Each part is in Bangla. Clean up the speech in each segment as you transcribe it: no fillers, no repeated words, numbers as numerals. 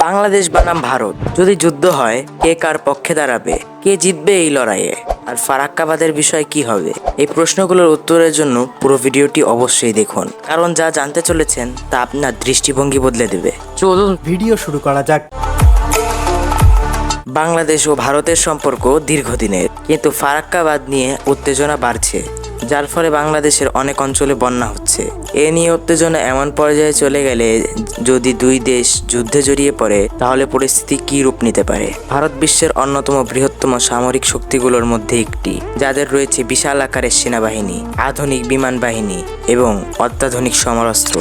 বাংলাদেশ বনাম ভারত, যদি যুদ্ধ হয় কে কার পক্ষে দাঁড়াবে, কে জিতবে এই লড়াইয়ে, আর ফারাক্কাবাদের বিষয় কি হবে? এই প্রশ্নগুলোর উত্তরের জন্য পুরো ভিডিওটি অবশ্যই দেখুন, কারণ যা জানতে চলেছেন তা আপনার দৃষ্টিভঙ্গি বদলে দেবে। চলুন ভিডিও শুরু করা যাক। বাংলাদেশ ও ভারতের সম্পর্ক দীর্ঘদিনের, কিন্তু ফারাক্কাবাদ নিয়ে উত্তেজনা বাড়ছে, যার ফলে বাংলাদেশের অনেক অঞ্চলে বন্যা হচ্ছে। এ নিয়ে উত্তেজনা এমন পর্যায়ে চলে গেলে যদি দুই দেশ যুদ্ধে জড়িয়ে পড়ে তাহলে পরিস্থিতি কী রূপ নিতে পারে? ভারত বিশ্বের অন্যতম বৃহত্তম সামরিক শক্তিগুলোর মধ্যে একটি, যাদের রয়েছে বিশাল আকারের সেনাবাহিনী, আধুনিক বিমান বাহিনী এবং অত্যাধুনিক সমরাস্ত্র।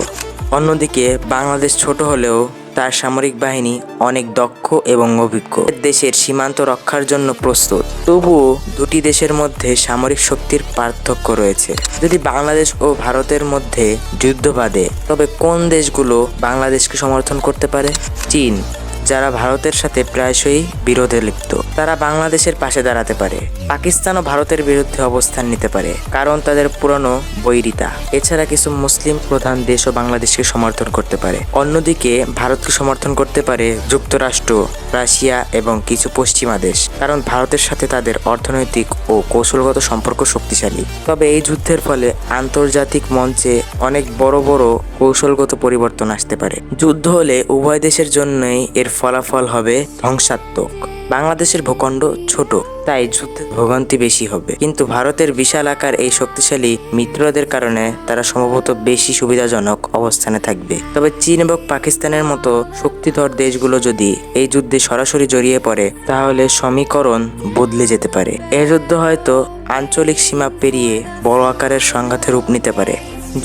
অন্যদিকে বাংলাদেশ ছোট হলেও তার সামরিক বাহিনী অনেক দক্ষ এবং অভিজ্ঞ, দেশের সীমান্ত রক্ষার জন্য প্রস্তুত। তবুও দুটি দেশের মধ্যে সামরিক শক্তির পার্থক্য রয়েছে। যদি বাংলাদেশ ও ভারতের মধ্যে যুদ্ধ বাধে, তবে কোন দেশগুলো বাংলাদেশকে সমর্থন করতে পারে? চীন, যারা ভারতের সাথে প্রায়শই বিরোধে লিপ্ত, তারা বাংলাদেশের পাশে দাঁড়াতে পারে। পাকিস্তানও ভারতের বিরুদ্ধে অবস্থান নিতে পারে, কারণ তাদের পুরনো বৈরিতা। এছাড়া কিছু মুসলিম প্রধান দেশও বাংলাদেশকে সমর্থন করতে পারে। অন্যদিকে ভারতকে সমর্থন করতে পারে যুক্তরাষ্ট্র, রাশিয়া এবং কিছু পশ্চিমা দেশ, কারণ ভারতের সাথে তাদের অর্থনৈতিক ও কৌশলগত সম্পর্ক শক্তিশালী। তবে এই যুদ্ধের ফলে আন্তর্জাতিক মঞ্চে অনেক বড় বড় কৌশলগত পরিবর্তন আসতে পারে। যুদ্ধ হলে উভয় দেশের জন্যই এর ফলাফল হবে ধ্বংসাত্মক। বাংলাদেশের ভূখণ্ড ছোট, তাই যুদ্ধের ভোগান্তি বেশি হবে, কিন্তু ভারতের বিশাল আকার এই শক্তিশালী মিত্রদের কারণে তারা সম্ভবত বেশি সুবিধাজনক অবস্থানে থাকবে। তবে চীন এবং পাকিস্তানের মতো শক্তিধর দেশগুলো যদি এই যুদ্ধে সরাসরি জড়িয়ে পড়ে, তাহলে সমীকরণ বদলে যেতে পারে। এই যুদ্ধ হয়তো আঞ্চলিক সীমা পেরিয়ে বড় আকারের সংঘাতে রূপ নিতে পারে।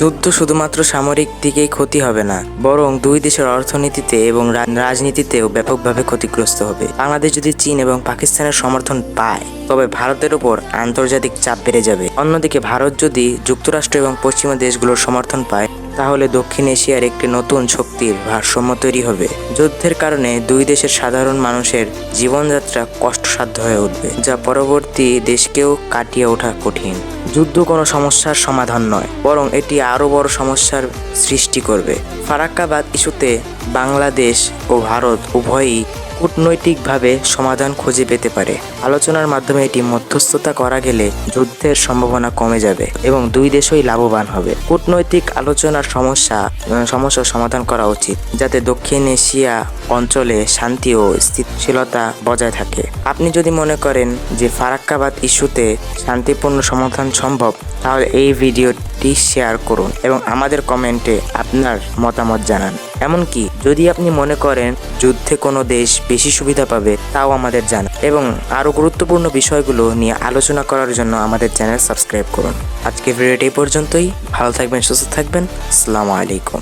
যুদ্ধ শুধুমাত্র সামরিক দিকেই ক্ষতি হবে না, বরং দুই দেশের অর্থনীতিতে এবং রাজনীতিতেও ব্যাপকভাবে ক্ষতিগ্রস্ত হবে। বাংলাদেশ যদি চীন এবং পাকিস্তানের সমর্থন পায়, তবে ভারতের উপর আন্তর্জাতিক চাপ বেড়ে যাবে। অন্যদিকে ভারত যদি যুক্তরাষ্ট্র এবং পশ্চিমা দেশগুলোর সমর্থন পায়, তাহলে দক্ষিণ এশিয়ার একটি নতুন শক্তির ভারসাম্য তৈরি হবে। যুদ্ধের কারণে দুই দেশের সাধারণ মানুষের জীবনযাত্রা কষ্টসাধ্য হয়ে উঠবে, যা পরবর্তী দেশকেও কাটিয়ে ওঠা কঠিন। যুদ্ধ কোনো সমস্যার সমাধান নয়, বরং এটি আরও বড় সমস্যার সৃষ্টি করবে। ফারাক্কাবাদ ইস্যুতে বাংলাদেশ ও ভারত উভয়ই কূটনৈতিকভাবে সমাধান খুঁজে পেতে পারে। আলোচনার মাধ্যমে এটি মধ্যস্থতা করা গেলে যুদ্ধের সম্ভাবনা কমে যাবে এবং দুই দেশই লাভবান হবে। কূটনৈতিক আলোচনার সমস্যার সমাধান করা উচিত, যাতে দক্ষিণ এশিয়া অঞ্চলে শান্তি ও স্থিতিশীলতা বজায় থাকে। আপনি যদি মনে করেন যে ফারাক্কাবাদ ইস্যুতে শান্তিপূর্ণ সমাধান সম্ভব, তাহলে এই ভিডিওটি শেয়ার করুন এবং আমাদের কমেন্টে আপনার মতামত জানান। এমনকি যদি আপনি মনে করেন যুদ্ধে কোনো দেশ বেশি সুবিধা পাবে, তাও আমাদের জানান, এবং আরও গুরুত্বপূর্ণ বিষয়গুলো নিয়ে আলোচনা করার জন্য আমাদের চ্যানেল সাবস্ক্রাইব করুন। আজকে ভিডিওটি এই পর্যন্তই। ভালো থাকবেন, সুস্থ থাকবেন। আসসালামু আলাইকুম।